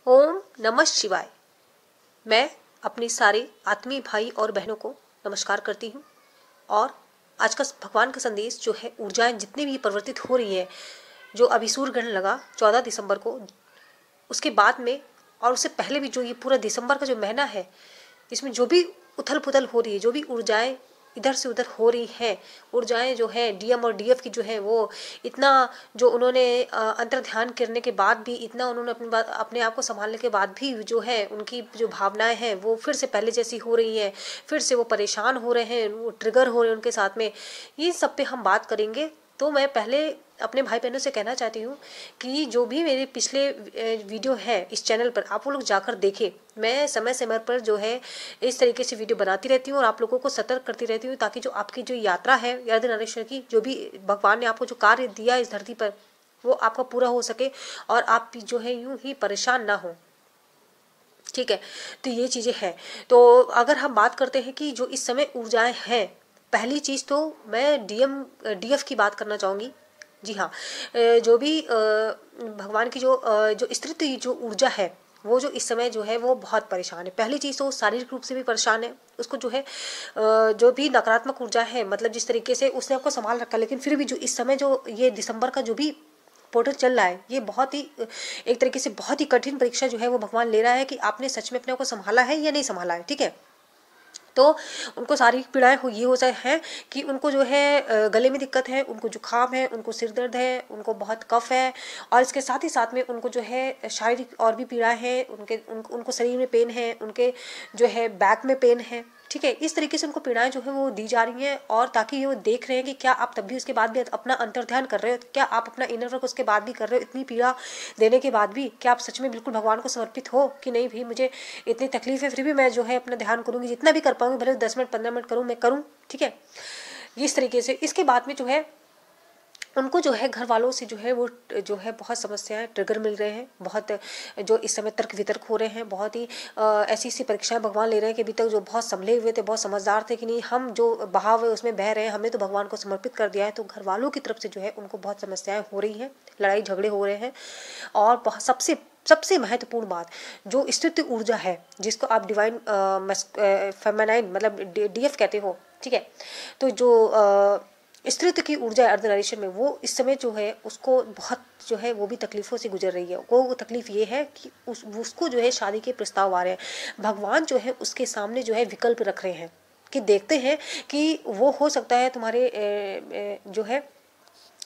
ओम नमः शिवाय। मैं अपने सारे आत्मीय भाई और बहनों को नमस्कार करती हूँ। और आज का भगवान का संदेश जो है, ऊर्जाएं जितनी भी परिवर्तित हो रही है, जो अभी सूर्य ग्रहण लगा 14 दिसंबर को, उसके बाद में और उससे पहले भी जो ये पूरा दिसंबर का जो महीना है, इसमें जो भी उथल पुथल हो रही है, जो भी ऊर्जाएं इधर से उधर हो रही हैं, ऊर्जाएं जो है डीएम और डीएफ की जो है वो इतना जो उन्होंने अंतर ध्यान करने के बाद भी, इतना उन्होंने अपने आप को संभालने के बाद भी जो है उनकी जो भावनाएं हैं वो फिर से पहले जैसी हो रही है, फिर से वो परेशान हो रहे हैं, वो ट्रिगर हो रहे हैं उनके साथ में। ये सब पे हम बात करेंगे। तो मैं पहले अपने भाई बहनों से कहना चाहती हूँ कि जो भी मेरे पिछले वीडियो है इस चैनल पर, आप वो लोग जाकर देखें। मैं समय समय पर जो है इस तरीके से वीडियो बनाती रहती हूँ और आप लोगों को सतर्क करती रहती हूँ, ताकि जो आपकी जो यात्रा है अर्धनारीश्वर की, जो भी भगवान ने आपको जो कार्य दिया इस धरती पर, वो आपका पूरा हो सके और आप जो है यूं ही परेशान ना हो। ठीक है, तो ये चीज़ें हैं। तो अगर हम बात करते हैं कि जो इस समय ऊर्जाएं हैं, पहली चीज़ तो मैं डीएफ की बात करना चाहूँगी। जी हाँ, जो भी भगवान की जो स्त्रित्व जो ऊर्जा है, वो जो इस समय जो है वो बहुत परेशान है। पहली चीज़ तो शारीरिक रूप से भी परेशान है। उसको जो है जो भी नकारात्मक ऊर्जा है, मतलब जिस तरीके से उसने आपको संभाल रखा, लेकिन फिर भी जो इस समय जो ये दिसंबर का जो भी पोर्टल चल रहा है, ये बहुत ही एक तरीके से बहुत ही कठिन परीक्षा जो है वो भगवान ले रहा है कि आपने सच में अपने आप को संभाला है या नहीं संभाला है। ठीक है, तो उनको शारीरिक पीड़ाएं ये हो जाए हैं कि उनको जो है गले में दिक्कत है, उनको जुकाम है, उनको सिर दर्द है, उनको बहुत कफ है, और इसके साथ ही साथ में उनको जो है शारीरिक और भी पीड़ाएं हैं, उनको शरीर में पेन है, उनके जो है बैक में पेन है। ठीक है, इस तरीके से उनको पीड़ाएं जो है वो दी जा रही हैं, और ताकि ये वो देख रहे हैं कि क्या आप तब भी उसके बाद भी अपना अंतर्ध्यान कर रहे हो, क्या आप अपना इनर वर्क उसके बाद भी कर रहे हो, इतनी पीड़ा देने के बाद भी क्या आप सच में बिल्कुल भगवान को समर्पित हो कि नहीं भाई मुझे इतनी तकलीफ है, फिर भी मैं जो है अपना ध्यान करूंगी, जितना भी कर पाऊंगी, भले 10 मिनट 15 मिनट करूँ, मैं करूँ। ठीक है, इस तरीके से इसके बाद में जो है उनको जो है घर वालों से जो है वो जो है बहुत समस्याएं ट्रिगर मिल रहे हैं, बहुत जो इस समय तर्क वितर्क हो रहे हैं, बहुत ही ऐसी ऐसी परीक्षाएं भगवान ले रहे हैं कि अभी तक जो बहुत संभले हुए थे, बहुत समझदार थे कि नहीं हम जो बहाव है उसमें बह रहे हैं, हमने तो भगवान को समर्पित कर दिया है, तो घर वालों की तरफ से जो है उनको बहुत समस्याएं हो रही हैं, लड़ाई झगड़े हो रहे हैं। और सबसे महत्वपूर्ण बात, जो स्थित ऊर्जा है जिसको आप डिवाइन फेमिनाइन मतलब डीएफ कहते हो, ठीक है, तो जो स्त्रीत्व की ऊर्जा अर्धनारीश्वर में, वो इस समय जो है उसको बहुत जो है वो भी तकलीफों से गुजर रही है। वो तकलीफ ये है कि उसको जो है शादी के प्रस्ताव आ रहे हैं, भगवान जो है उसके सामने जो है विकल्प रख रहे हैं कि देखते हैं कि वो हो सकता है तुम्हारे जो है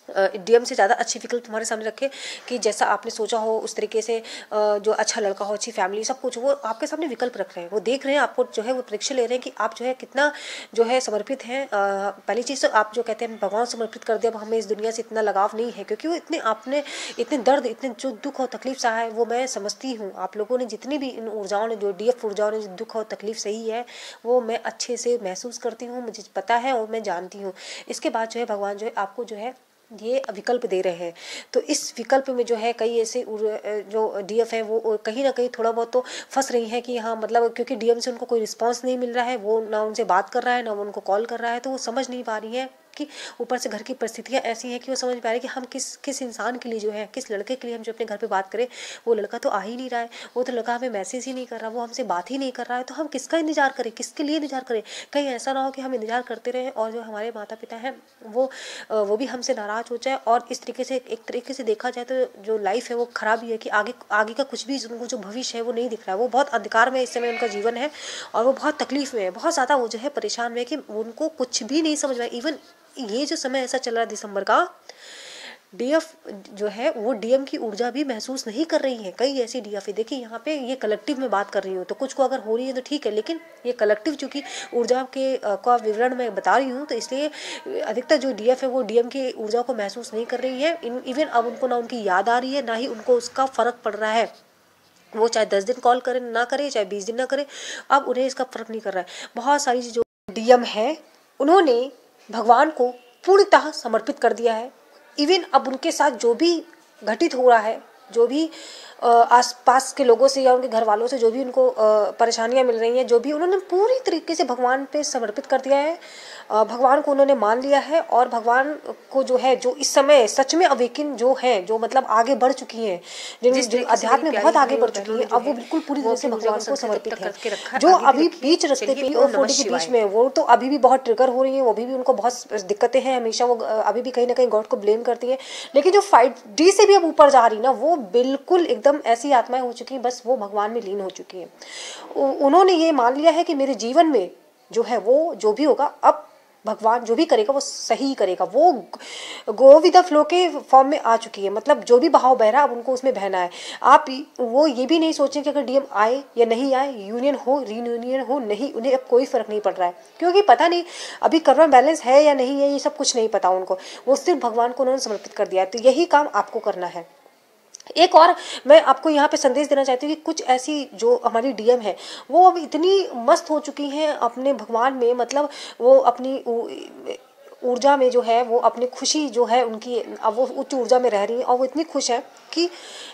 डीएम से ज़्यादा अच्छी विकल्प तुम्हारे सामने रखे, कि जैसा आपने सोचा हो उस तरीके से जो अच्छा लड़का हो, अच्छी फैमिली, सब कुछ वो आपके सामने विकल्प रख रहे हैं। वो देख रहे हैं आपको, जो है वो परीक्षा ले रहे हैं कि आप जो है कितना जो है समर्पित हैं। पहली चीज़ तो आप जो कहते हैं भगवान समर्पित कर दिया, अब हमें इस दुनिया से इतना लगाव नहीं है, क्योंकि वो आपने इतने दर्द, इतने जो दुख और तकलीफ सहा है, वो मैं समझती हूँ। आप लोगों ने जितनी भी इन ऊर्जाओं ने, जो डीएफ ऊर्जाओं ने दुख और तकलीफ सही है, वो मैं अच्छे से महसूस करती हूँ, मुझे पता है और मैं जानती हूँ। इसके बाद जो है भगवान जो है आपको जो है ये विकल्प दे रहे हैं। तो इस विकल्प में जो है कई ऐसे जो डीएफ है वो कहीं ना कहीं थोड़ा बहुत तो फंस रही है कि हाँ, मतलब क्योंकि डीएम से उनको कोई रिस्पांस नहीं मिल रहा है, वो ना उनसे बात कर रहा है, ना वो उनको कॉल कर रहा है, तो वो समझ नहीं पा रही है कि ऊपर से घर की परिस्थितियाँ ऐसी हैं कि वो समझ पा रहे हैं कि हम किस इंसान के लिए जो है, किस लड़के के लिए हम जो अपने घर पे बात करें, वो लड़का तो आ ही नहीं रहा है, वो तो लड़का हमें मैसेज ही नहीं कर रहा, वो हमसे बात ही नहीं कर रहा है, तो हम किसका इंतजार करें, किसके लिए इंतजार करें। कहीं ऐसा ना हो कि हम इंतजार करते रहें और जो हमारे माता पिता हैं वो भी हमसे नाराज हो जाए, और इस तरीके से एक तरीके से देखा जाए तो जो लाइफ है वो खराब ही है, कि आगे का कुछ भी उनको जो भविष्य है वो नहीं दिख रहा है, वो बहुत अंधकार में इस समय उनका जीवन है, और वो बहुत तकलीफ में है, बहुत ज़्यादा वो जो है परेशान में, कि उनको कुछ भी नहीं समझ में। इवन ये जो समय ऐसा चल रहा है दिसंबर का, डीएफ जो है वो डीएम की ऊर्जा भी महसूस नहीं कर रही है। कई ऐसी डीएफ है, देखिए यहाँ पे ये कलेक्टिव में बात कर रही हूँ, तो कुछ को अगर हो रही है तो ठीक है, लेकिन ये कलेक्टिव चूंकि ऊर्जा के का विवरण मैं बता रही हूँ, तो इसलिए अधिकतर जो डीएफ है वो डीएम की ऊर्जा को महसूस नहीं कर रही है। इवन अब उनको ना उनकी याद आ रही है, ना ही उनको उसका फर्क पड़ रहा है। वो चाहे 10 दिन कॉल करे ना करे, चाहे 20 दिन ना करे, अब उन्हें इसका फर्क नहीं कर रहा है। बहुत सारी जो डीएम है उन्होंने भगवान को पूर्णतः समर्पित कर दिया है। इवन अब उनके साथ जो भी घटित हो रहा है, जो भी आसपास के लोगों से या उनके घर वालों से जो भी उनको परेशानियां मिल रही हैं, जो भी उन्होंने पूरी तरीके से भगवान पे समर्पित कर दिया है, भगवान को उन्होंने मान लिया है। और भगवान को जो है, जो इस समय सच में अवेकिन जो है, जो मतलब आगे बढ़ चुकी हैं, जिन अध्यात्म में बहुत आगे बढ़ चुकी हैं, अब वो बिल्कुल पूरी तरह से भगवान को समर्पित है। जो अभी बीच रास्ते पे O40 के बीच में, वो तो अभी भी बहुत ट्रिगर हो रही है, वो अभी भी उनको बहुत दिक्कतें हैं, हमेशा वो अभी भी कहीं ना कहीं गॉड को ब्लेम करती है। लेकिन जो 5D से भी अब ऊपर जा रही ना, वो बिल्कुल एकदम ऐसी आत्माएं हो चुकी हैं, बस वो भगवान में लीन हो चुकी हैं। उन्होंने ये मान लिया है कि मेरे जीवन में जो है वो जो भी होगा, अब भगवान जो भी करेगा वो सही करेगा। वो गो विद द फ्लो के फॉर्म में आ चुकी है, मतलब जो भी बहाव बह रहा है अब उनको उसमें बहना है। आप वो ये भी नहीं सोचें कि अगर डीएम आए या नहीं आए, यूनियन हो रीयूनियन हो, नहीं, उन्हें अब कोई फर्क नहीं पड़ रहा है, क्योंकि पता नहीं अभी कर्मा बैलेंस है या नहीं है, ये सब कुछ नहीं पता उनको। वो सिर्फ भगवान को उन्होंने समर्पित कर दिया है। तो यही काम आपको करना है। एक और मैं आपको यहाँ पे संदेश देना चाहती हूँ कि कुछ ऐसी जो हमारी डीएम है, वो अब इतनी मस्त हो चुकी हैं अपने भगवान में, मतलब वो अपनी ऊर्जा में जो है, वो अपनी खुशी जो है उनकी, अब वो उच्च ऊर्जा में रह रही है और वो इतनी खुश है कि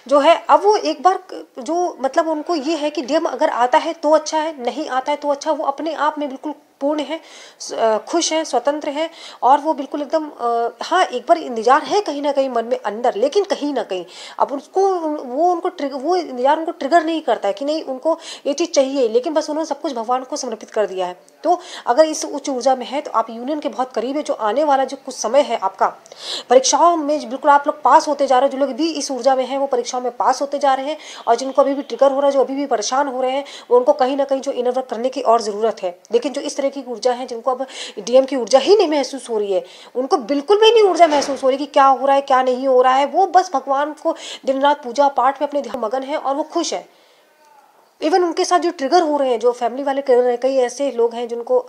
जो है अब वो एक बार जो मतलब उनको ये है कि डीएम अगर आता है तो अच्छा है, नहीं आता है तो अच्छा। वो अपने आप में बिल्कुल पूर्ण है, खुश है, स्वतंत्र है, और वो बिल्कुल एकदम हाँ, एक बार इंतजार है कहीं ना कहीं मन में अंदर, लेकिन कहीं ना कहीं अब वो इंतजार उनको ट्रिगर नहीं करता है कि नहीं उनको ये चीज़ चाहिए, लेकिन बस उन्होंने सब कुछ भगवान को समर्पित कर दिया है। तो अगर इस उच्च ऊर्जा में है तो आप यूनियन के बहुत करीब है। जो आने वाला जो कुछ समय है आपका, परीक्षाओं में बिल्कुल आप लोग पास होते जा रहे हो। जो लोग भी इस ऊर्जा में है वो परीक्षाओं में पास होते जा रहे हैं, और जिनको अभी भी ट्रिगर हो रहा है, जो अभी भी परेशान हो रहे हैं, उनको कहीं ना कहीं जो इनर वर्क करने की और ज़रूरत है। लेकिन जो इस तरह की ऊर्जा है, जिनको अब डीएम की ऊर्जा ही नहीं महसूस हो रही है, उनको बिल्कुल भी नहीं ऊर्जा महसूस हो रही कि क्या हो रहा है क्या नहीं हो रहा है, वो बस भगवान को दिन रात पूजा पाठ में अपने ध्यान मगन है और वो खुश है। इवन उनके साथ जो ट्रिगर हो रहे हैं, जो फैमिली वाले कर रहे हैं, कई ऐसे लोग हैं जिनको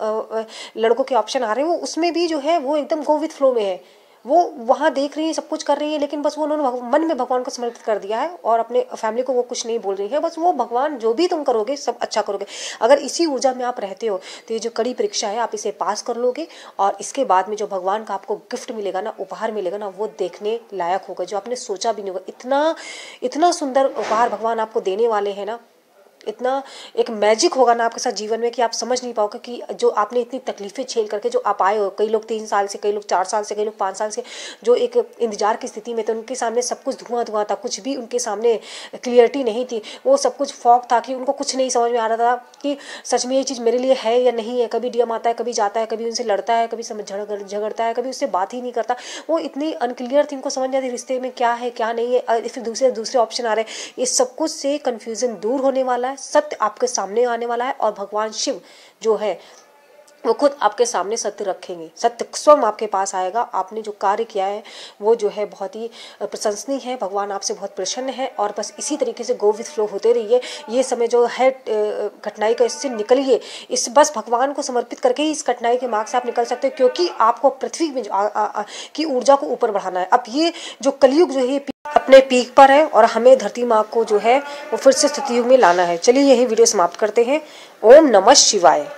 लड़कों के ऑप्शन आ रहे हैं, वो उसमें भी जो है वो एकदम गो विथ फ्लो में है। वो वहाँ देख रही है, सब कुछ कर रही है, लेकिन बस वो उन्होंने मन में भगवान को समर्पित कर दिया है और अपने फैमिली को वो कुछ नहीं बोल रही है। बस वो भगवान जो भी तुम करोगे सब अच्छा करोगे। अगर इसी ऊर्जा में आप रहते हो तो ये जो कड़ी परीक्षा है आप इसे पास कर लोगे, और इसके बाद में जो भगवान का आपको गिफ्ट मिलेगा ना, उपहार मिलेगा ना, वो देखने लायक होगा, जो आपने सोचा भी नहीं होगा। इतना इतना सुंदर उपहार भगवान आपको देने वाले हैं ना, इतना एक मैजिक होगा ना आपके साथ जीवन में कि आप समझ नहीं पाओगे कि जो आपने इतनी तकलीफें झेल करके जो आप आए हो, कई लोग 3 साल से, कई लोग 4 साल से, कई लोग 5 साल से, जो एक इंतजार की स्थिति में थे, उनके सामने सब कुछ धुआं धुआं था, कुछ भी उनके सामने क्लियरिटी नहीं थी, वो सब कुछ फॉग था कि उनको कुछ नहीं समझ में आ रहा था कि सच में ये चीज़ मेरे लिए है या नहीं है। कभी डीएम आता है, कभी जाता है, कभी उनसे लड़ता है, कभी झगड़ता है, कभी उससे बात ही नहीं करता। वो इतनी अनक्लियर थी, उनको समझ नहीं आती रिश्ते में क्या है क्या नहीं है, फिर दूसरे ऑप्शन आ रहे हैं। ये सब कुछ से कन्फ्यूजन दूर होने वाला है, सत्य आपके सामने आने वाला है, और भगवान शिव जो है वो खुद आपके सामने सत्य रखेंगे, सत्य स्वयं आपके पास आएगा। आपने जो कार्य किया है वो जो है बहुत ही प्रशंसनीय है, भगवान आपसे बहुत प्रसन्न है, और बस इसी तरीके से गो विथ फ्लो होते रहिए। ये समय जो है कठिनाई का, इससे निकलिए, इस बस भगवान को समर्पित करके ही इस कठिनाई के मार्ग से आप निकल सकते हो, क्योंकि आपको पृथ्वी में की ऊर्जा को ऊपर बढ़ाना है। अब ये जो कलयुग जो है अपने पीक पर है, और हमें धरती माँ को जो है वो फिर से सतयुग में लाना है। चलिए यही वीडियो समाप्त करते हैं। ओम नमः शिवाय।